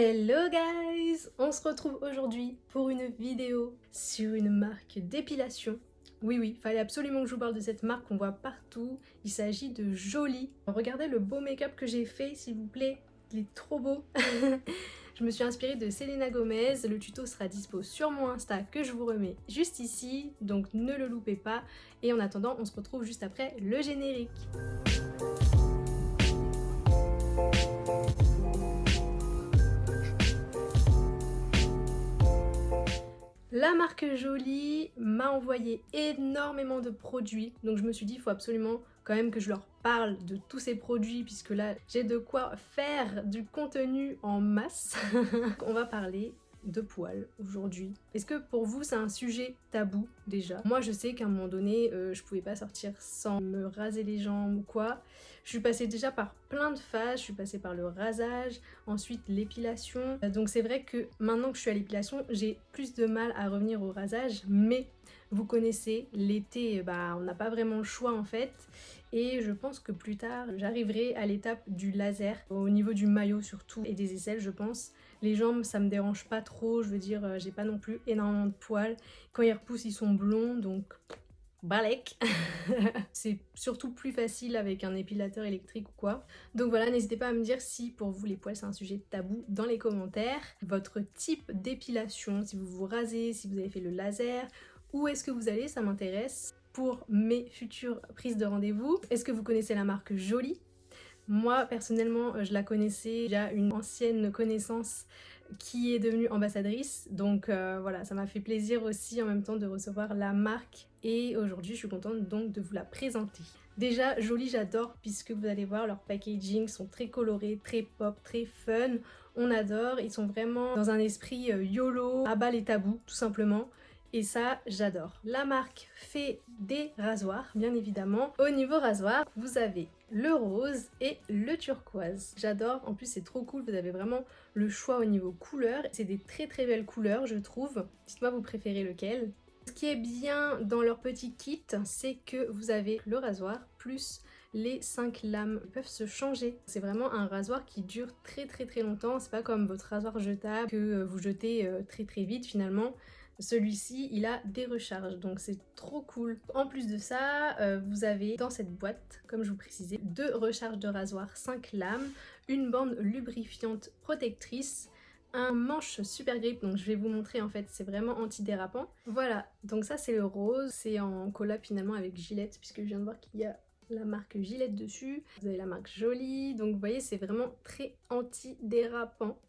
Hello guys! On se retrouve aujourd'hui pour une vidéo sur une marque d'épilation. Oui, fallait absolument que je vous parle de cette marque qu'on voit partout. Il s'agit de Jolie. Regardez le beau make-up que j'ai fait, s'il vous plaît. Il est trop beau. Je me suis inspirée de Selena Gomez. Le tuto sera dispo sur mon Insta que je vous remets juste ici. Donc ne le loupez pas. Et en attendant, on se retrouve juste après le générique. La marque Jolie m'a envoyé énormément de produits, donc je me suis dit il faut absolument quand même que je leur parle de tous ces produits puisque là j'ai de quoi faire du contenu en masse. On va parler de poils aujourd'hui. Est-ce que pour vous c'est un sujet tabou déjà? Moi je sais qu'à un moment donné je pouvais pas sortir sans me raser les jambes ou quoi. Je suis passée déjà par plein de phases, je suis passée par le rasage, ensuite l'épilation. Donc c'est vrai que maintenant que je suis à l'épilation, j'ai plus de mal à revenir au rasage, mais vous connaissez, l'été, on n'a pas vraiment le choix en fait. Et je pense que plus tard, j'arriverai à l'étape du laser, au niveau du maillot surtout, et des aisselles je pense. Les jambes, ça me dérange pas trop, je veux dire, j'ai pas non plus énormément de poils. Quand ils repoussent, ils sont blonds, donc balèque. C'est surtout plus facile avec un épilateur électrique ou quoi. Donc voilà, n'hésitez pas à me dire si pour vous les poils c'est un sujet tabou dans les commentaires. Votre type d'épilation, si vous vous rasez, si vous avez fait le laser, où est-ce que vous allez, ça m'intéresse. Pour mes futures prises de rendez-vous, est-ce que vous connaissez la marque Jolie? Moi personnellement je la connaissais, il y a une ancienne connaissance qui est devenue ambassadrice, donc voilà, ça m'a fait plaisir aussi en même temps de recevoir la marque et aujourd'hui je suis contente donc de vous la présenter. Déjà Jolie j'adore puisque vous allez voir leurs packaging sont très colorés, très pop, très fun, on adore, ils sont vraiment dans un esprit YOLO, à bas les tabous tout simplement. Et ça, j'adore. La marque fait des rasoirs, bien évidemment. Au niveau rasoir, vous avez le rose et le turquoise. J'adore, en plus c'est trop cool, vous avez vraiment le choix au niveau couleur. C'est des très belles couleurs, je trouve. Dites-moi vous préférez lequel. Ce qui est bien dans leur petit kit, c'est que vous avez le rasoir plus les 5 lames peuvent se changer. C'est vraiment un rasoir qui dure très longtemps. C'est pas comme votre rasoir jetable que vous jetez très vite finalement. Celui-ci, il a des recharges, donc c'est trop cool. En plus de ça, vous avez dans cette boîte, comme je vous précisais, 2 recharges de rasoir 5 lames, une bande lubrifiante protectrice, un manche super grip, donc je vais vous montrer en fait, c'est vraiment antidérapant. Voilà, donc ça c'est le rose, c'est en collab finalement avec Gillette, puisque je viens de voir qu'il y a la marque Gillette dessus, vous avez la marque Jolie, donc vous voyez c'est vraiment très anti-dérapant.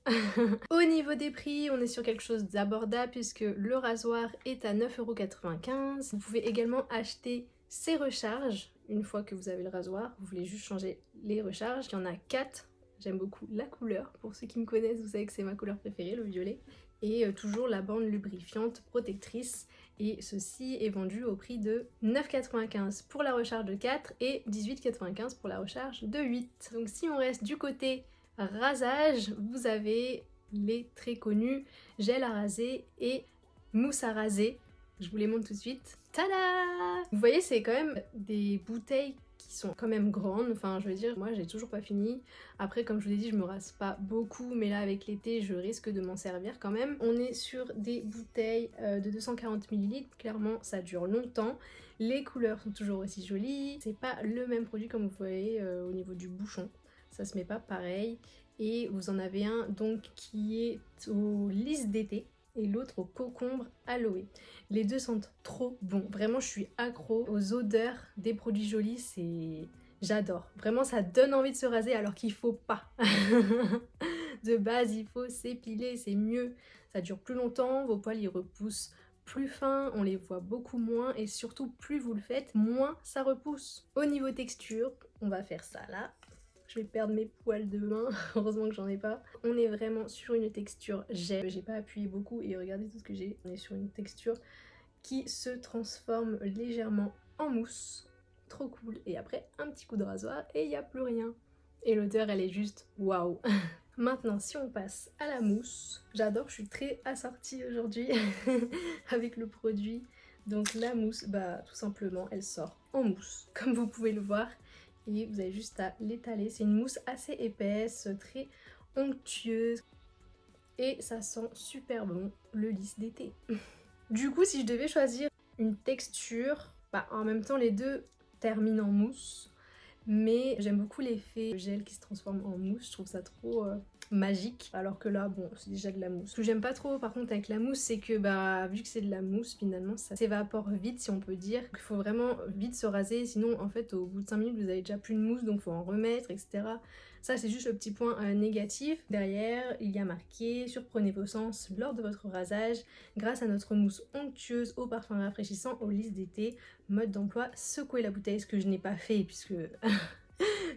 Au niveau des prix, on est sur quelque chose d'abordable puisque le rasoir est à 9,95 €. Vous pouvez également acheter ces recharges une fois que vous avez le rasoir, vous voulez juste changer les recharges, il y en a 4. J'aime beaucoup la couleur, pour ceux qui me connaissent vous savez que c'est ma couleur préférée, le violet. Et toujours la bande lubrifiante protectrice. Et ceci est vendu au prix de 9,95 € pour la recharge de 4 et 18,95 € pour la recharge de 8. Donc si on reste du côté rasage, vous avez les très connus gel à raser et mousse à raser. Je vous les montre tout de suite. Tada! Vous voyez, c'est quand même des bouteilles qui sont quand même grandes, enfin je veux dire, moi j'ai toujours pas fini. Après comme je vous l'ai dit, je me rase pas beaucoup, mais là avec l'été je risque de m'en servir quand même. On est sur des bouteilles de 240 ml, clairement ça dure longtemps. Les couleurs sont toujours aussi jolies, c'est pas le même produit comme vous voyez au niveau du bouchon, ça se met pas pareil. Et vous en avez un donc qui est au lys d'été et l'autre au concombre aloe. Les deux sentent trop bon, vraiment je suis accro aux odeurs des produits Jolie, c'est... j'adore. Vraiment ça donne envie de se raser alors qu'il faut pas. De base il faut s'épiler, c'est mieux. Ça dure plus longtemps, vos poils ils repoussent plus fin, on les voit beaucoup moins et surtout plus vous le faites, moins ça repousse. Au niveau texture, on va faire ça là. Je vais perdre mes poils de main, heureusement que j'en ai pas. On est vraiment sur une texture gel, j'ai pas appuyé beaucoup et regardez tout ce que j'ai. On est sur une texture qui se transforme légèrement en mousse. Trop cool. Et après un petit coup de rasoir et il n'y a plus rien. Et l'odeur elle est juste waouh. Maintenant si on passe à la mousse, j'adore, je suis très assortie aujourd'hui avec le produit. Donc la mousse, tout simplement elle sort en mousse, comme vous pouvez le voir. Et vous avez juste à l'étaler, c'est une mousse assez épaisse, très onctueuse. et ça sent super bon le lisse d'été. Du coup, si je devais choisir une texture, bah en même temps les deux terminent en mousse, mais j'aime beaucoup l'effet gel qui se transforme en mousse, je trouve ça trop magique, alors que là bon c'est déjà de la mousse. Ce que j'aime pas trop par contre avec la mousse, c'est que bah vu que c'est de la mousse finalement ça s'évapore vite si on peut dire, il faut vraiment vite se raser, sinon en fait au bout de 5 minutes vous avez déjà plus de mousse donc faut en remettre etc. Ça c'est juste le petit point négatif. Derrière il y a marqué surprenez vos sens lors de votre rasage grâce à notre mousse onctueuse au parfum rafraîchissant au lisse d'été. Mode d'emploi, secouer la bouteille, ce que je n'ai pas fait puisque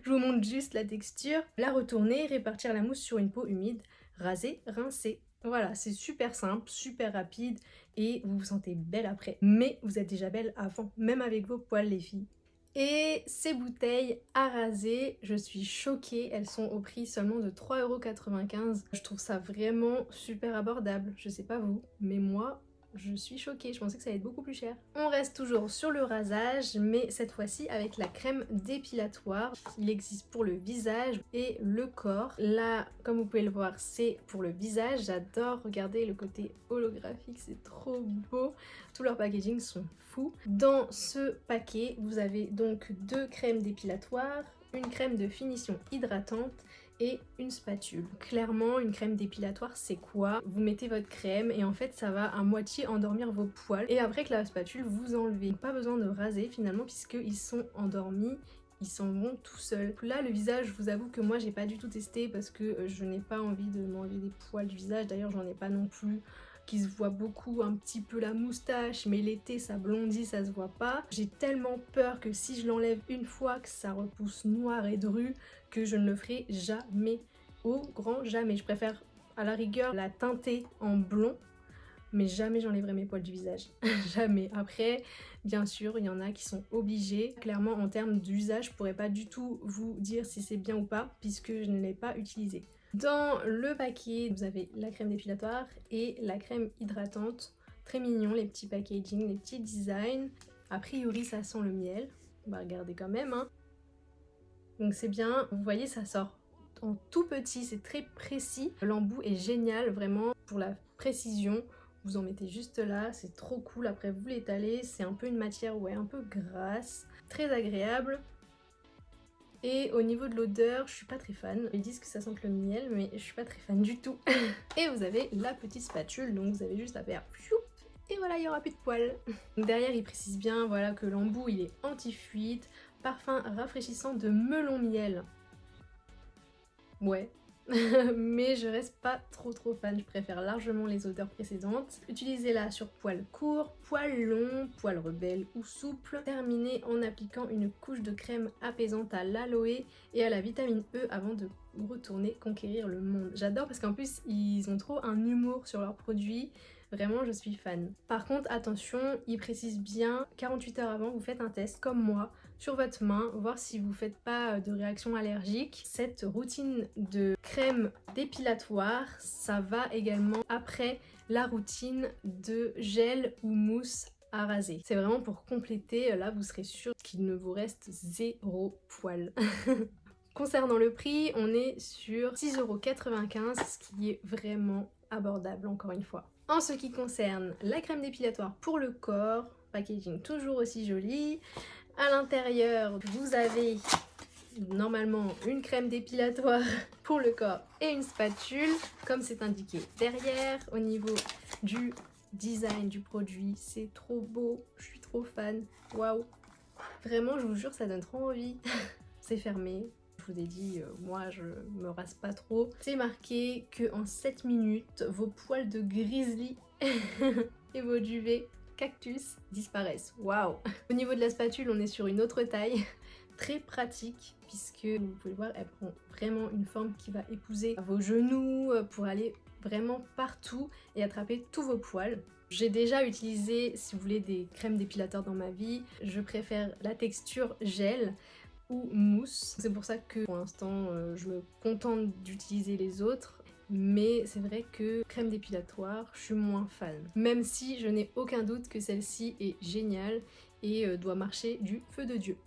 je vous montre juste la texture. La retourner, répartir la mousse sur une peau humide, raser, rincer. Voilà, c'est super simple, super rapide et vous vous sentez belle après. Mais vous êtes déjà belle avant, même avec vos poils les filles. Et ces bouteilles à raser, je suis choquée, elles sont au prix seulement de 3,95 €. Je trouve ça vraiment super abordable, je sais pas vous, mais moi je suis choquée, je pensais que ça allait être beaucoup plus cher. On reste toujours sur le rasage, mais cette fois-ci avec la crème dépilatoire. Il existe pour le visage et le corps. Là, comme vous pouvez le voir, c'est pour le visage. J'adore regarder le côté holographique, c'est trop beau. Tous leurs packaging sont fous. Dans ce paquet, vous avez donc 2 crèmes dépilatoires, une crème de finition hydratante et une spatule. Clairement, une crème dépilatoire, c'est quoi? Vous mettez votre crème et en fait, ça va à moitié endormir vos poils. Et après que la spatule, vous enlevez. Pas besoin de raser finalement puisqu'ils sont endormis. Ils s'en vont tout seuls. Là, le visage, je vous avoue que moi, j'ai pas du tout testé parce que je n'ai pas envie de m'enlever des poils du visage. D'ailleurs, j'en ai pas non plus qui se voit beaucoup, un petit peu la moustache, mais l'été ça blondit, ça se voit pas. J'ai tellement peur que si je l'enlève une fois que ça repousse noir et dru, que je ne le ferai jamais, au grand jamais. Je préfère à la rigueur la teinter en blond, mais jamais j'enlèverai mes poils du visage, jamais. Après, bien sûr, il y en a qui sont obligés. Clairement, en termes d'usage, je pourrais pas du tout vous dire si c'est bien ou pas, puisque je ne l'ai pas utilisé. Dans le paquet, vous avez la crème dépilatoire et la crème hydratante. Très mignon, les petits packaging, les petits designs. A priori, ça sent le miel. On va regarder quand même, hein. Donc c'est bien, vous voyez, ça sort en tout petit, c'est très précis. L'embout est génial, vraiment, pour la précision. Vous en mettez juste là, c'est trop cool. Après, vous l'étalez, c'est un peu une matière, ouais, un peu grasse. Très agréable. Et au niveau de l'odeur, je suis pas très fan. Ils disent que ça sent le miel, mais je suis pas très fan du tout. Et vous avez la petite spatule, donc vous avez juste à faire et voilà, il y aura plus de poils. Derrière, il précise bien voilà, que l'embout il est anti-fuite, parfum rafraîchissant de melon miel. Ouais. Mais je reste pas trop fan, je préfère largement les odeurs précédentes. Utilisez-la sur poils courts, poils longs, poils rebelles ou souples. Terminez en appliquant une couche de crème apaisante à l'aloe et à la vitamine E avant de retourner conquérir le monde. J'adore parce qu'en plus ils ont trop un humour sur leurs produits. Vraiment, je suis fan. Par contre, attention, ils précisent bien 48 heures avant, vous faites un test comme moi sur votre main, voir si vous faites pas de réaction allergique. Cette routine de crème dépilatoire, ça va également après la routine de gel ou mousse à raser. C'est vraiment pour compléter, là vous serez sûr qu'il ne vous reste 0 poil. Concernant le prix, on est sur 6,95 €, ce qui est vraiment abordable encore une fois. En ce qui concerne la crème dépilatoire pour le corps, packaging toujours aussi joli. À l'intérieur, vous avez normalement une crème dépilatoire pour le corps et une spatule, comme c'est indiqué derrière. Au niveau du design du produit, c'est trop beau, je suis trop fan, waouh! Vraiment, je vous jure, ça donne trop envie. C'est fermé. Je vous ai dit, moi je me rase pas trop. C'est marqué que en 7 minutes, vos poils de grizzly et vos duvets cactus disparaissent. Waouh! Au niveau de la spatule, on est sur une autre taille. Très pratique puisque vous pouvez le voir, elle prend vraiment une forme qui va épouser vos genoux pour aller vraiment partout et attraper tous vos poils. J'ai déjà utilisé, si vous voulez, des crèmes dépilateurs dans ma vie. Je préfère la texture gel ou mousse. C'est pour ça que pour l'instant je me contente d'utiliser les autres. Mais c'est vrai que crème dépilatoire, je suis moins fan. Même si je n'ai aucun doute que celle-ci est géniale et doit marcher du feu de Dieu.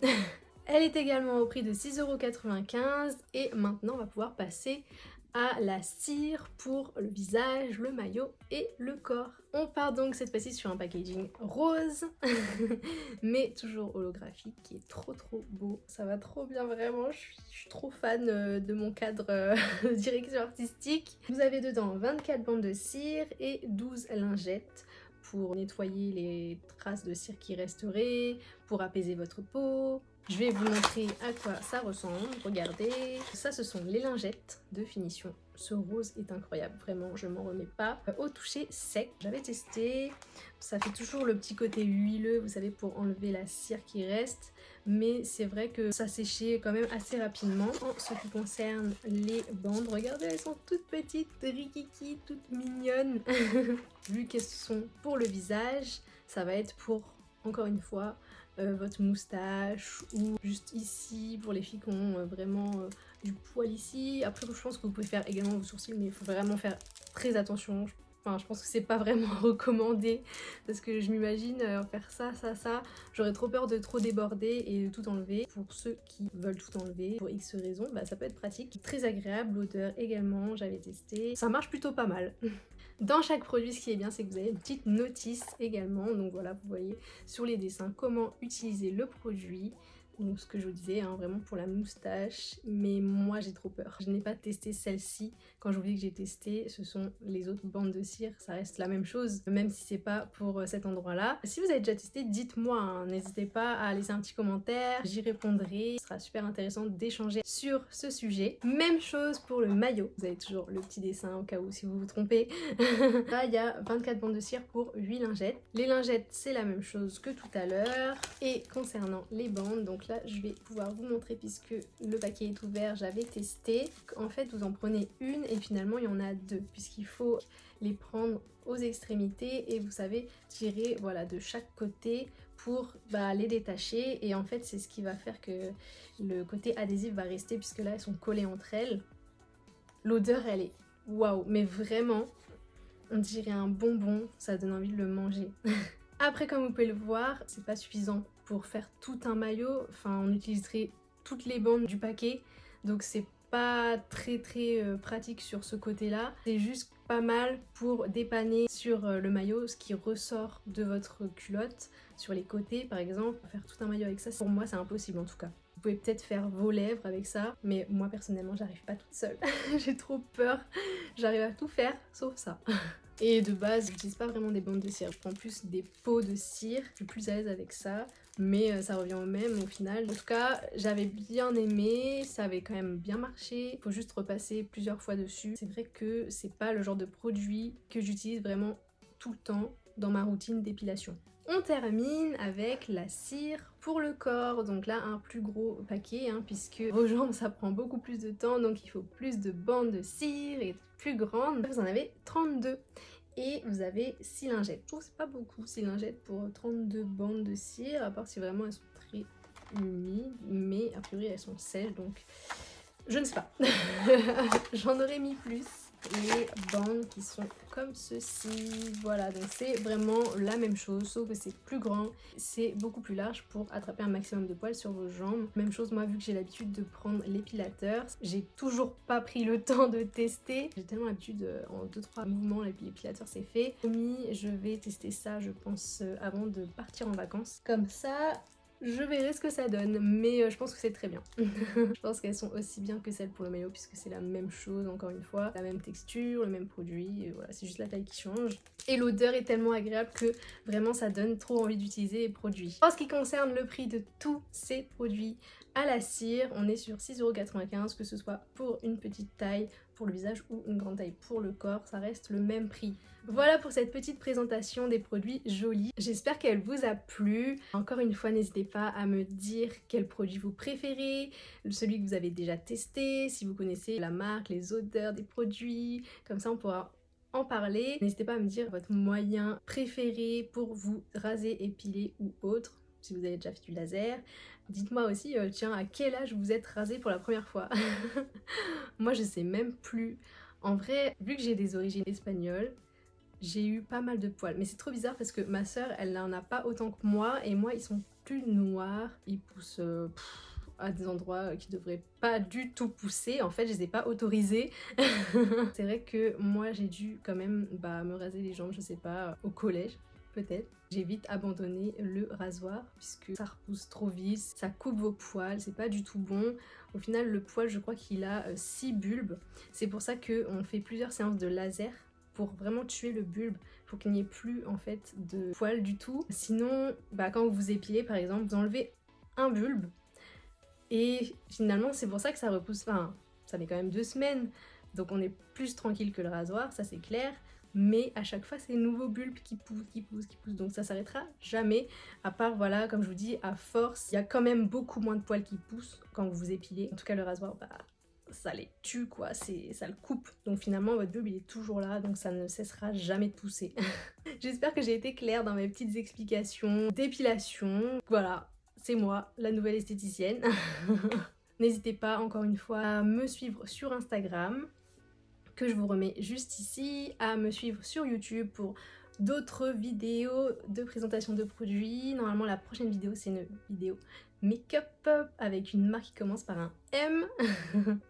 Elle est également au prix de 6,95 € et maintenant on va pouvoir passer à la cire pour le visage, le maillot et le corps. On part donc cette fois-ci sur un packaging rose, mais toujours holographique, qui est trop beau. Ça va trop bien, vraiment, je suis trop fan de mon cadre de direction artistique. Vous avez dedans 24 bandes de cire et 12 lingettes pour nettoyer les traces de cire qui resteraient, pour apaiser votre peau. Je vais vous montrer à quoi ça ressemble, regardez. Ça, ce sont les lingettes de finition. Ce rose est incroyable, vraiment, je m'en remets pas. Au toucher sec, j'avais testé, ça fait toujours le petit côté huileux, vous savez, pour enlever la cire qui reste. Mais c'est vrai que ça séchait quand même assez rapidement. En ce qui concerne les bandes, regardez, elles sont toutes petites, rikiki, toutes mignonnes. Vu qu'elles sont pour le visage, ça va être pour, encore une fois, votre moustache ou juste ici pour les filles qui ont vraiment du poil ici. Après je pense que vous pouvez faire également vos sourcils, mais il faut vraiment faire très attention. Enfin, je pense que c'est pas vraiment recommandé parce que je m'imagine faire ça, j'aurais trop peur de trop déborder et de tout enlever. Pour ceux qui veulent tout enlever pour X raisons, bah, ça peut être pratique. Très agréable, l'odeur également, j'avais testé. Ça marche plutôt pas mal. Dans chaque produit, ce qui est bien, c'est que vous avez une petite notice également. Donc voilà, vous voyez sur les dessins comment utiliser le produit. Donc ce que je vous disais, hein, vraiment pour la moustache, mais moi j'ai trop peur. Je n'ai pas testé celle-ci. Quand je vous dis que j'ai testé, ce sont les autres bandes de cire, ça reste la même chose, même si c'est pas pour cet endroit-là. Si vous avez déjà testé, dites-moi, hein, n'hésitez pas à laisser un petit commentaire, j'y répondrai. Ce sera super intéressant d'échanger sur ce sujet. Même chose pour le maillot, vous avez toujours le petit dessin au cas où si vous vous trompez. Là, il y a 24 bandes de cire pour 8 lingettes. Les lingettes, c'est la même chose que tout à l'heure. Et concernant les bandes, donc là je vais pouvoir vous montrer puisque le paquet est ouvert, j'avais testé. En fait vous en prenez une et finalement il y en a deux puisqu'il faut les prendre aux extrémités et vous savez tirer voilà de chaque côté pour les détacher et en fait c'est ce qui va faire que le côté adhésif va rester puisque là elles sont collées entre elles. L'odeur elle est waouh, mais vraiment on dirait un bonbon, ça donne envie de le manger. Après, comme vous pouvez le voir, c'est pas suffisant pour faire tout un maillot. Enfin, on utiliserait toutes les bandes du paquet. Donc c'est pas très pratique sur ce côté-là. C'est juste pas mal pour dépanner sur le maillot, ce qui ressort de votre culotte. Sur les côtés, par exemple, faire tout un maillot avec ça, pour moi, c'est impossible en tout cas. Vous pouvez peut-être faire vos lèvres avec ça, mais moi personnellement, j'arrive pas toute seule. J'ai trop peur. J'arrive à tout faire, sauf ça. Et de base, j'utilise pas vraiment des bandes de cire, je prends plus des pots de cire, je suis plus à l'aise avec ça, mais ça revient au même au final. En tout cas, j'avais bien aimé, ça avait quand même bien marché, il faut juste repasser plusieurs fois dessus. C'est vrai que c'est pas le genre de produit que j'utilise vraiment tout le temps dans ma routine d'épilation. On termine avec la cire pour le corps, donc là un plus gros paquet puisque vos jambes ça prend beaucoup plus de temps donc il faut plus de bandes de cire et plus grandes. Vous en avez 32 et vous avez 6 lingettes. Je trouve que c'est pas beaucoup 6 lingettes pour 32 bandes de cire à part si vraiment elles sont très humides mais a priori elles sont sèches donc je ne sais pas. J'en aurais mis plus. Les bandes qui sont comme ceci, voilà, donc c'est vraiment la même chose sauf que c'est plus grand, c'est beaucoup plus large pour attraper un maximum de poils sur vos jambes. Même chose, moi vu que j'ai l'habitude de prendre l'épilateur, j'ai toujours pas pris le temps de tester, j'ai tellement l'habitude en 2-3 mouvements l'épilateur c'est fait. Je vais tester ça je pense avant de partir en vacances, comme ça je verrai ce que ça donne, mais je pense que c'est très bien. Je pense qu'elles sont aussi bien que celles pour le maillot puisque c'est la même chose encore une fois, la même texture, le même produit, et voilà, c'est juste la taille qui change. Et l'odeur est tellement agréable que vraiment ça donne trop envie d'utiliser les produits. En ce qui concerne le prix de tous ces produits à la cire, on est sur 6,95 €, que ce soit pour une petite taille pour le visage ou une grande taille pour le corps, ça reste le même prix. Voilà pour cette petite présentation des produits jolis. J'espère qu'elle vous a plu. Encore une fois, n'hésitez pas à me dire quel produit vous préférez, celui que vous avez déjà testé, si vous connaissez la marque, les odeurs des produits, comme ça on pourra en parler. N'hésitez pas à me dire votre moyen préféré pour vous raser, épiler ou autre, si vous avez déjà fait du laser. Dites-moi aussi, tiens, à quel âge vous êtes rasé pour la première fois? Moi je sais même plus. En vrai, vu que j'ai des origines espagnoles, j'ai eu pas mal de poils, mais c'est trop bizarre parce que ma soeur elle n'en a pas autant que moi et moi ils sont plus noirs, ils poussent à des endroits qui devraient pas du tout pousser. En fait, je les ai pas autorisés. C'est vrai que moi, j'ai dû quand même me raser les jambes, je sais pas, au collège, peut-être. J'ai vite abandonné le rasoir puisque ça repousse trop vite, ça coupe vos poils, c'est pas du tout bon. Au final, le poil, je crois qu'il a 6 bulbes. C'est pour ça qu'on fait plusieurs séances de laser pour vraiment tuer le bulbe, pour qu'il n'y ait plus en fait de poils du tout. Sinon, quand vous vous épilez par exemple, vous enlevez un bulbe et finalement c'est pour ça que ça repousse, enfin ça met quand même 2 semaines, donc on est plus tranquille que le rasoir, ça c'est clair. Mais à chaque fois c'est un nouveau bulbe qui pousse, donc ça s'arrêtera jamais, à part voilà, comme je vous dis, à force, il y a quand même beaucoup moins de poils qui poussent quand vous vous épilez. En tout cas le rasoir, ça les tue quoi, ça le coupe. Donc finalement votre bulbe il est toujours là, donc ça ne cessera jamais de pousser. J'espère que j'ai été claire dans mes petites explications d'épilation. Voilà, c'est moi, la nouvelle esthéticienne. N'hésitez pas encore une fois à me suivre sur Instagram, que je vous remets juste ici, à me suivre sur YouTube pour d'autres vidéos de présentation de produits. Normalement la prochaine vidéo c'est une vidéo make-up avec une marque qui commence par un M.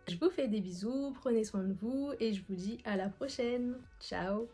Je vous fais des bisous, prenez soin de vous et je vous dis à la prochaine. Ciao!